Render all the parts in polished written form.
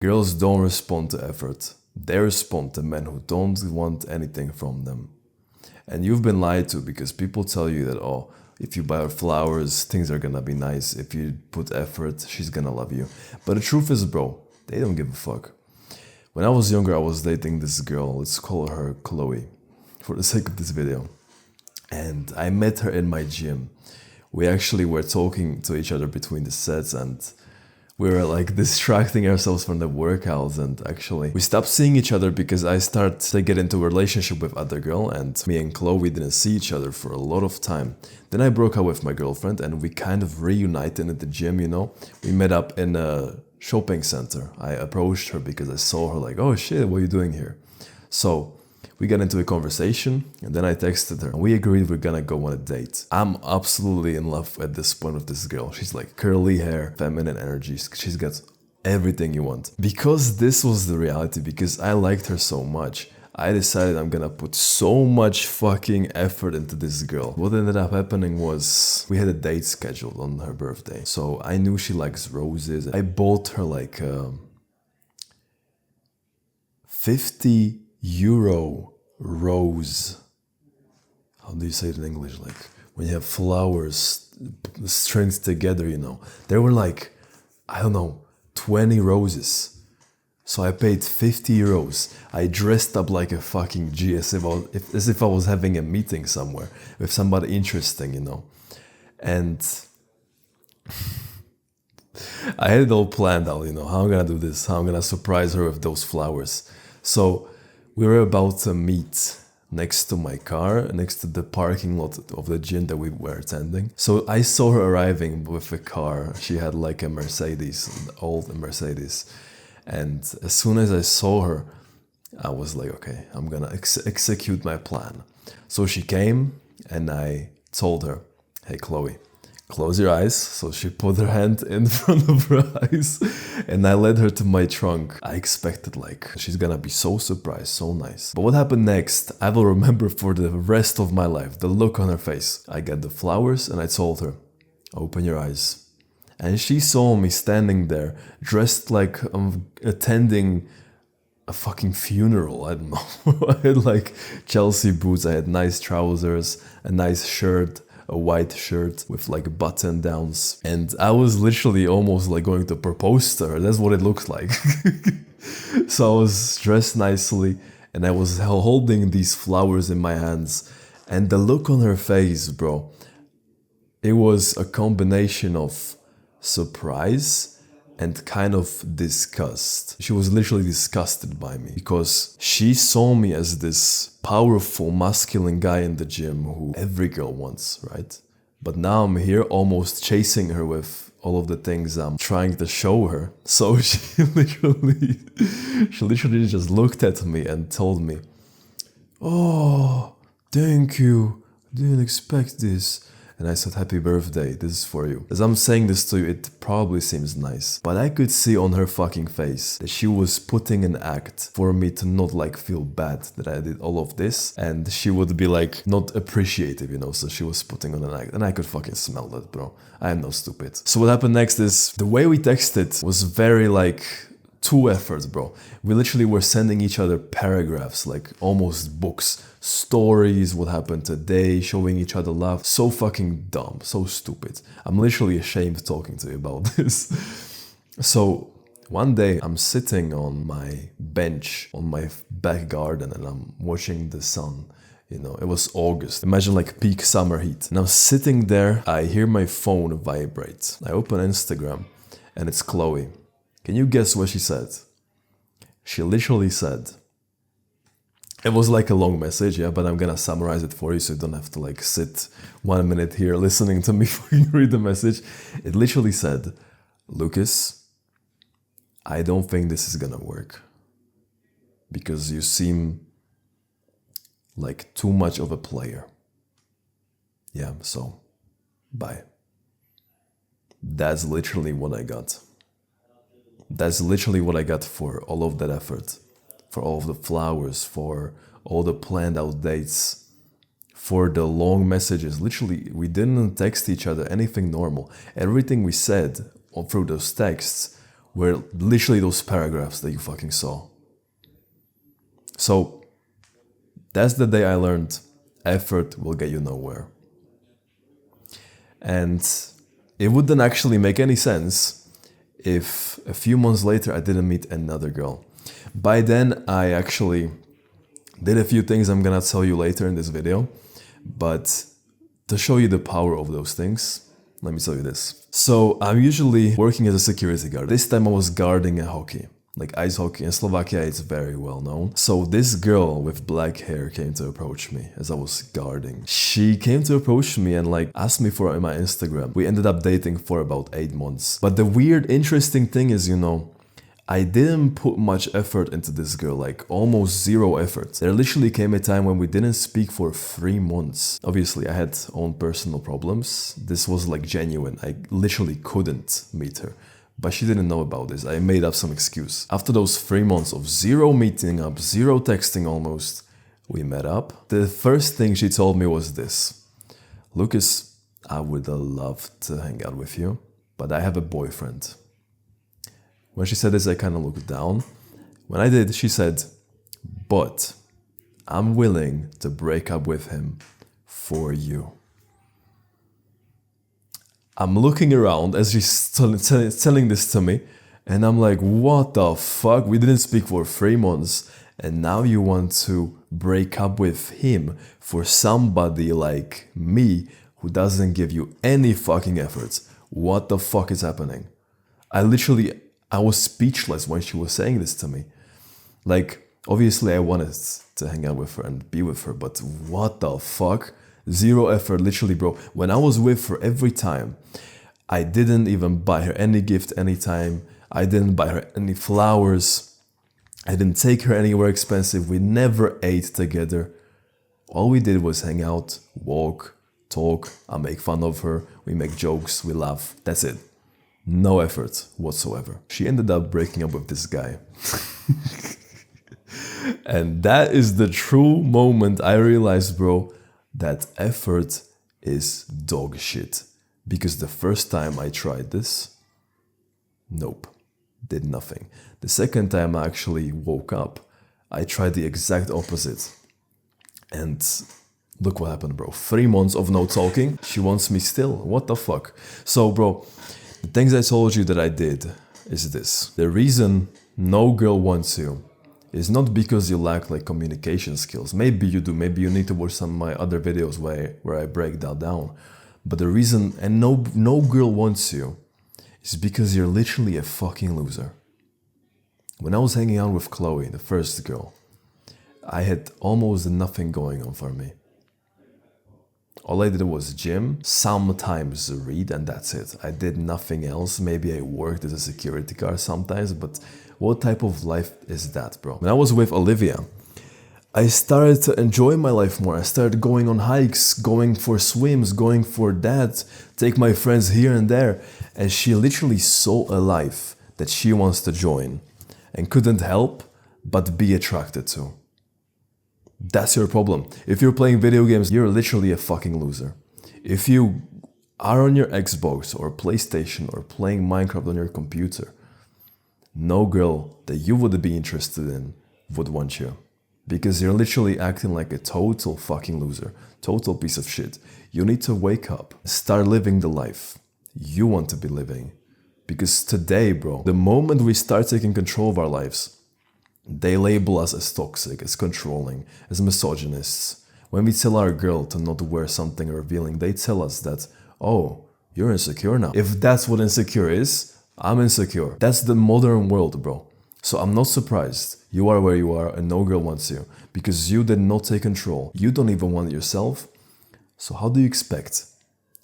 Girls don't respond to effort. They respond to men who don't want anything from them. And you've been lied to because people tell you that, oh, if you buy her flowers, things are gonna be nice. If you put effort, she's gonna love you. But the truth is, bro, they don't give a fuck. When I was younger, I was dating this girl. Let's call her Chloe for the sake of this video. And I met her in my gym. We actually were talking to each other between the sets, and we were like distracting ourselves from the workouts, and actually we stopped seeing each other because I started to get into a relationship with other girl, and me and Chloe didn't see each other for a lot of time. Then I broke up with my girlfriend and we kind of reunited at the gym, you know. We met up in a shopping center. I approached her because I saw her like, oh shit, what are you doing here? So we got into a conversation and then I texted her and we agreed we're gonna go on a date. I'm absolutely in love at this point with this girl. She's like curly hair, feminine energy. She's got everything you want. Because this was the reality, because I liked her so much, I decided I'm gonna put so much fucking effort into this girl. What ended up happening was we had a date scheduled on her birthday. So I knew she likes roses. I bought her like 50 euro rose. How do you say it in English? Like when you have flowers strings together, you know. There were like, I don't know, 20 roses. So I paid 50 euros. I dressed up like a fucking G as if I was having a meeting somewhere with somebody interesting, you know. And I had it all planned out, you know, how I'm gonna do this, how I'm gonna surprise her with those flowers. So we were about to meet next to my car, next to the parking lot of the gym that we were attending. So I saw her arriving with a car. She had like a Mercedes, an old Mercedes. And as soon as I saw her, I was like, okay, I'm gonna execute my plan. So she came and I told her, hey, Chloe, close your eyes. So she put her hand in front of her eyes and I led her to my trunk. I expected like, she's gonna be so surprised, so nice. But what happened next, I will remember for the rest of my life, the look on her face. I got the flowers and I told her, open your eyes. And she saw me standing there, dressed like I'm attending a fucking funeral. I don't know. I had like Chelsea boots, I had nice trousers, a nice shirt, a white shirt with like button downs. And I was literally almost like going to propose to her. That's what it looked like. So I was dressed nicely and I was holding these flowers in my hands. And the look on her face, bro, it was a combination of surprise and kind of disgust. She was literally disgusted by me because she saw me as this powerful masculine guy in the gym who every girl wants, right? But now I'm here almost chasing her with all of the things I'm trying to show her. So she literally just looked at me and told me, oh, thank you, didn't expect this. And I said, happy birthday, this is for you. As I'm saying this to you, it probably seems nice, but I could see on her fucking face that she was putting an act for me to not like feel bad that I did all of this, and she would be like not appreciative, you know, so she was putting on an act, and I could fucking smell that, bro. I am not stupid. So what happened next is, the way we texted was very like, two efforts, bro. We literally were sending each other paragraphs, like almost books, stories, what happened today, showing each other love. So fucking dumb, so stupid. I'm literally ashamed talking to you about this. So one day I'm sitting on my bench on my back garden and I'm watching the sun. You know, it was August. Imagine like peak summer heat. And I'm sitting there, I hear my phone vibrate. I open Instagram and it's Chloe. Can you guess what she said? She literally said, it was like a long message, yeah, but I'm gonna summarize it for you so you don't have to like sit 1 minute here listening to me read the message. It literally said, Lucas, I don't think this is gonna work because you seem like too much of a player. Yeah, so bye. That's literally what I got. That's literally what I got for all of that effort, for all of the flowers, for all the planned out dates, for the long messages. Literally, we didn't text each other anything normal. Everything we said through those texts were literally those paragraphs that you fucking saw. So that's the day I learned effort will get you nowhere. And it wouldn't actually make any sense if a few months later I didn't meet another girl. By then I actually did a few things I'm gonna tell you later in this video, but to show you the power of those things, let me tell you this. So I'm usually working as a security guard. This time I was guarding a hockey, like ice hockey. In Slovakia it's very well known. So this girl with black hair came to approach me as I was guarding. She came to approach me and like asked me for my Instagram. We ended up dating for about 8 months. But the weird, interesting thing is, I didn't put much effort into this girl, like almost zero effort. There literally came a time when we didn't speak for 3 months. Obviously, I had own personal problems. This was like genuine. I literally couldn't meet her. But she didn't know about this. I made up some excuse. After those 3 months of zero meeting up, zero texting almost, we met up. The first thing she told me was this: Lucas, I would have loved to hang out with you, but I have a boyfriend. When she said this, I kind of looked down. When I did, she said, but I'm willing to break up with him for you. I'm looking around as she's telling this to me, and I'm like, what the fuck? We didn't speak for 3 months, and now you want to break up with him for somebody like me who doesn't give you any fucking effort. What the fuck is happening? I was speechless when she was saying this to me. Like, obviously I wanted to hang out with her and be with her, but what the fuck? Zero effort, literally, bro. When I was with her every time, I didn't even buy her any gift anytime. I didn't buy her any flowers. I didn't take her anywhere expensive. We never ate together. All we did was hang out, walk, talk. I make fun of her. We make jokes. We laugh. That's it. No effort whatsoever. She ended up breaking up with this guy. And that is the true moment I realized, bro, that effort is dog shit. Because the first time I tried this, nope, did nothing. The second time I actually woke up, I tried the exact opposite. And look what happened, bro. 3 months of no talking, she wants me still. What the fuck? So, bro, the things I told you that I did is this. The reason no girl wants you is not because you lack like communication skills. Maybe you do. Maybe you need to watch some of my other videos where I break that down. But the reason and no girl wants you is because you're literally a fucking loser. When I was hanging out with Chloe, the first girl, I had almost nothing going on for me. All I did was gym, sometimes read, and that's it. I did nothing else. Maybe I worked as a security guard sometimes, but what type of life is that, bro? When I was with Olivia, I started to enjoy my life more. I started going on hikes, going for swims, going for that, take my friends here and there. And she literally saw a life that she wants to join and couldn't help but be attracted to. That's your problem. If you're playing video games, you're literally a fucking loser. If you are on your Xbox or PlayStation or playing Minecraft on your computer, no girl that you would be interested in would want you. Because you're literally acting like a total fucking loser. Total piece of shit. You need to wake up. Start living the life you want to be living. Because today, bro, the moment we start taking control of our lives, they label us as toxic, as controlling, as misogynists. When we tell our girl to not wear something revealing, they tell us that, oh, you're insecure now. If that's what insecure is, I'm insecure. That's the modern world, bro. So I'm not surprised you are where you are and no girl wants you because you did not take control. You don't even want yourself. So how do you expect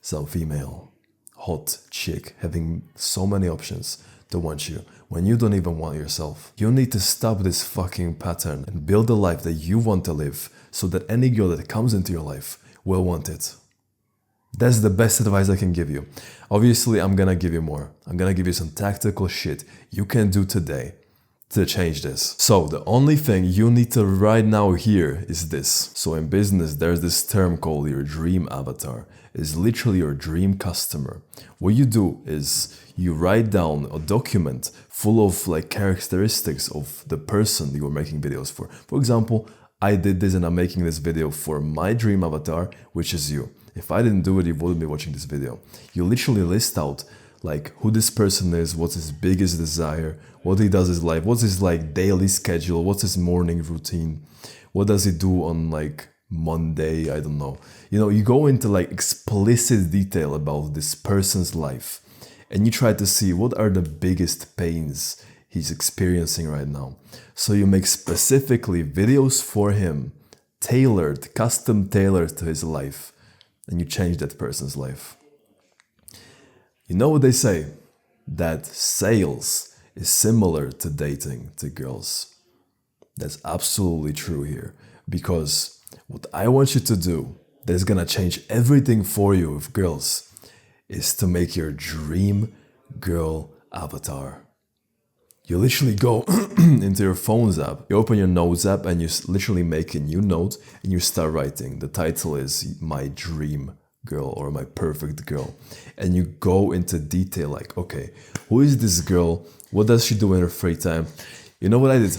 some female, hot chick having so many options to want you when you don't even want yourself? You need to stop this fucking pattern and build a life that you want to live so that any girl that comes into your life will want it. That's the best advice I can give you. Obviously, I'm gonna give you more. I'm gonna give you some tactical shit you can do today to change this. So the only thing you need to right now hear is this. So in business, there's this term called your dream avatar. is literally your dream customer. What you do is you write down a document full of like characteristics of the person you are making videos for. For example, I did this and I'm making this video for my dream avatar, which is you. If I didn't do it, you wouldn't be watching this video. You literally list out like who this person is, what's his biggest desire, what he does in his life, what's his like daily schedule, what's his morning routine, what does he do on like Monday, I don't know. You know, you go into like explicit detail about this person's life and you try to see what are the biggest pains he's experiencing right now. So you make specifically videos for him, tailored, custom tailored to his life, and you change that person's life. You know what they say? That sales is similar to dating to girls. That's absolutely true here. Because what I want you to do that's gonna change everything for you with girls is to make your dream girl avatar. You literally go into your phone's app, you open your notes app and you literally make a new note and you start writing. The title is My Dream Girl or My Perfect Girl. And you go into detail like, okay, who is this girl? What does she do in her free time? You know what I did?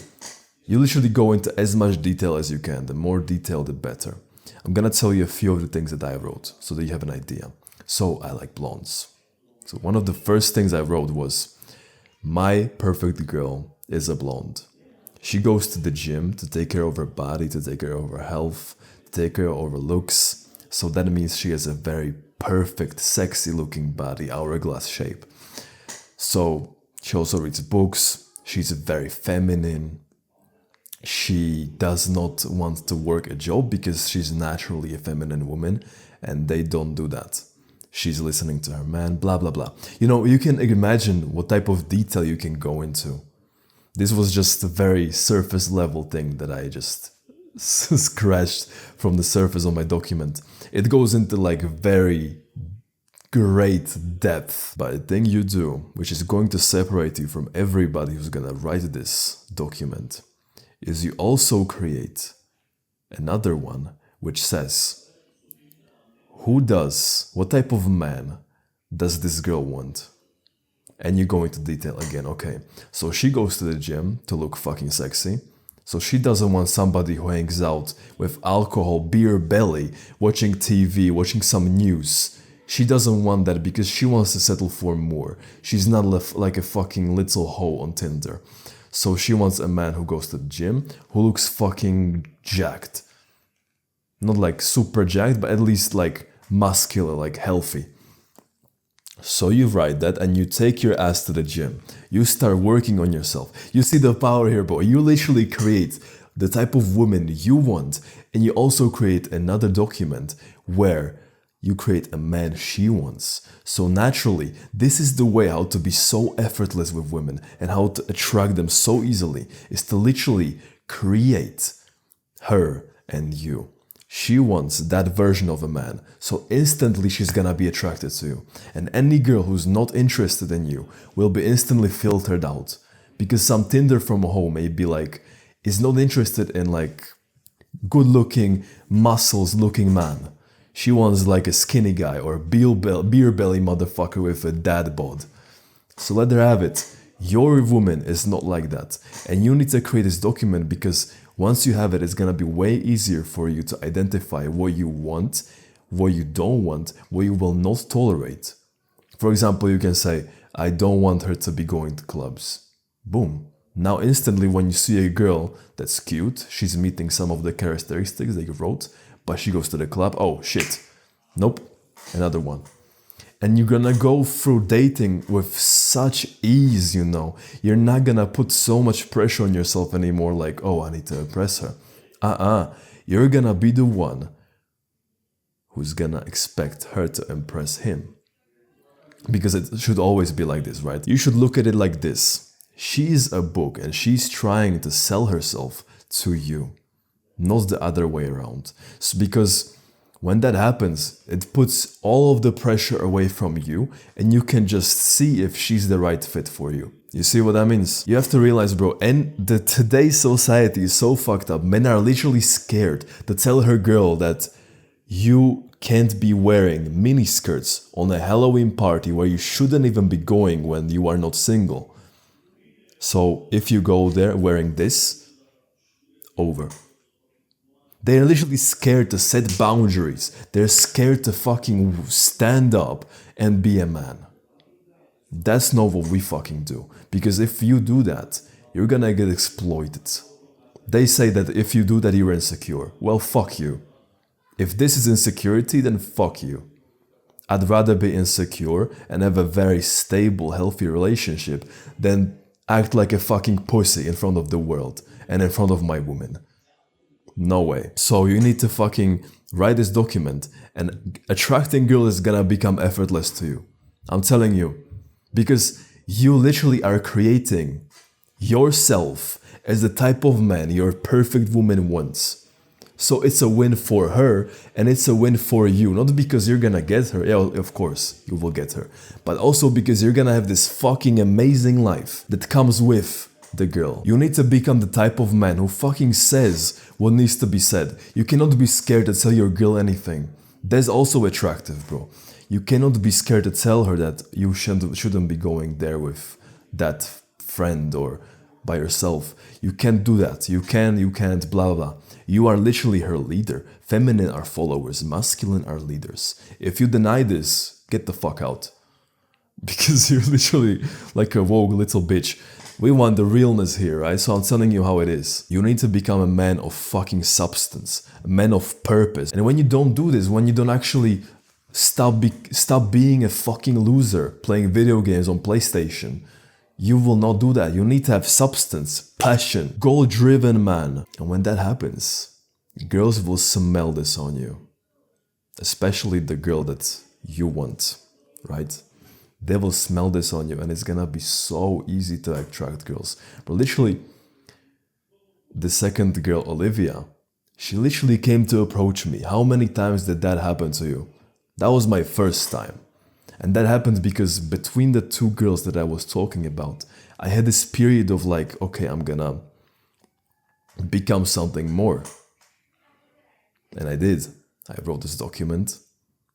You literally go into as much detail as you can. The more detail, the better. I'm gonna tell you a few of the things that I wrote so that you have an idea. So I like blondes. So one of the first things I wrote was, my perfect girl is a blonde. She goes to the gym to take care of her body, to take care of her health, to take care of her looks. So that means she has a very perfect, sexy looking body, hourglass shape. So she also reads books. She's very feminine. She does not want to work a job because she's naturally a feminine woman and they don't do that. She's listening to her man, blah, blah, blah. You know, you can imagine what type of detail you can go into. This was just a very surface level thing that I just scratched from the surface of my document. It goes into like very great depth. But the thing you do, which is going to separate you from everybody who's gonna write this document, is you also create another one which says, what type of man does this girl want? And you go into detail again, okay. So she goes to the gym to look fucking sexy. So she doesn't want somebody who hangs out with alcohol, beer belly, watching TV, watching some news. She doesn't want that because she wants to settle for more. She's not like a fucking little hoe on Tinder. So she wants a man who goes to the gym, who looks fucking jacked. Not like super jacked, but at least like muscular, like healthy. So you write that and you take your ass to the gym. You start working on yourself. You see the power here, boy. You literally create the type of woman you want. And you also create another document where you create a man she wants. So naturally, this is the way how to be so effortless with women and how to attract them so easily, is to literally create her and you. She wants that version of a man, so instantly she's gonna be attracted to you. And any girl who's not interested in you will be instantly filtered out. Because some Tinder from a hoe may be like, is not interested in like good looking, muscles looking man. She wants like a skinny guy or a beer belly motherfucker with a dad bod. So let her have it. Your woman is not like that. And you need to create this document because once you have it, it's gonna be way easier for you to identify what you want, what you don't want, what you will not tolerate. For example, you can say, I don't want her to be going to clubs. Boom. Now instantly when you see a girl that's cute, she's meeting some of the characteristics that you wrote, but she goes to the club, oh shit. Nope. Another one. And you're gonna go through dating with such ease, you know. You're not gonna put so much pressure on yourself anymore, like, oh, I need to impress her. You're gonna be the one who's gonna expect her to impress him. Because it should always be like this, right? You should look at it like this. She's a book and she's trying to sell herself to you, not the other way around. So because when that happens, it puts all of the pressure away from you and you can just see if she's the right fit for you. You see what that means? You have to realize, bro, and today's society is so fucked up. Men are literally scared to tell her girl that you can't be wearing miniskirts on a Halloween party where you shouldn't even be going when you are not single. So if you go there wearing this, over. They're literally scared to set boundaries. They're scared to fucking stand up and be a man. That's not what we fucking do. Because if you do that, you're gonna get exploited. They say that if you do that, you're insecure. Well, fuck you. If this is insecurity, then fuck you. I'd rather be insecure and have a very stable, healthy relationship than act like a fucking pussy in front of the world and in front of my woman. No way. So you need to fucking write this document, and attracting girls is gonna become effortless to you. I'm telling you. Because you literally are creating yourself as the type of man your perfect woman wants. So it's a win for her and it's a win for you. Not because you're gonna get her, yeah, of course you will get her, but also because you're gonna have this fucking amazing life that comes with the girl. You need to become the type of man who fucking says what needs to be said. You cannot be scared to tell your girl anything. That's also attractive, bro. You cannot be scared to tell her that you shouldn't be going there with that friend or by yourself. You can't do that. You can't, blah, blah, blah. You are literally her leader. Feminine are followers, masculine are leaders. If you deny this, get the fuck out. Because you're literally like a rogue little bitch. We want the realness here, right? So I'm telling you how it is. You need to become a man of fucking substance, a man of purpose. And when you don't do this, when you don't actually stop being a fucking loser playing video games on PlayStation, you will not do that. You need to have substance, passion, goal-driven man. And when that happens, girls will smell this on you. Especially the girl that you want, right? They will smell this on you and it's gonna be so easy to attract girls. But literally, the second girl, Olivia, she literally came to approach me. How many times did that happen to you? That was my first time. And that happened because between the two girls that I was talking about, I had this period of like, okay, I'm gonna become something more. And I did. I wrote this document.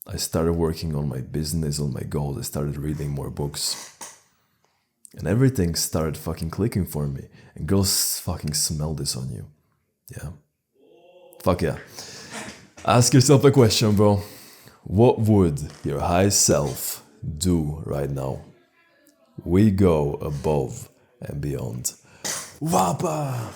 I started working on my business, on my goals. I started reading more books. And everything started fucking clicking for me. And girls fucking smell this on you. Yeah. Fuck yeah. Ask yourself a question, bro. What would your high self do right now? We go above and beyond. Wapa!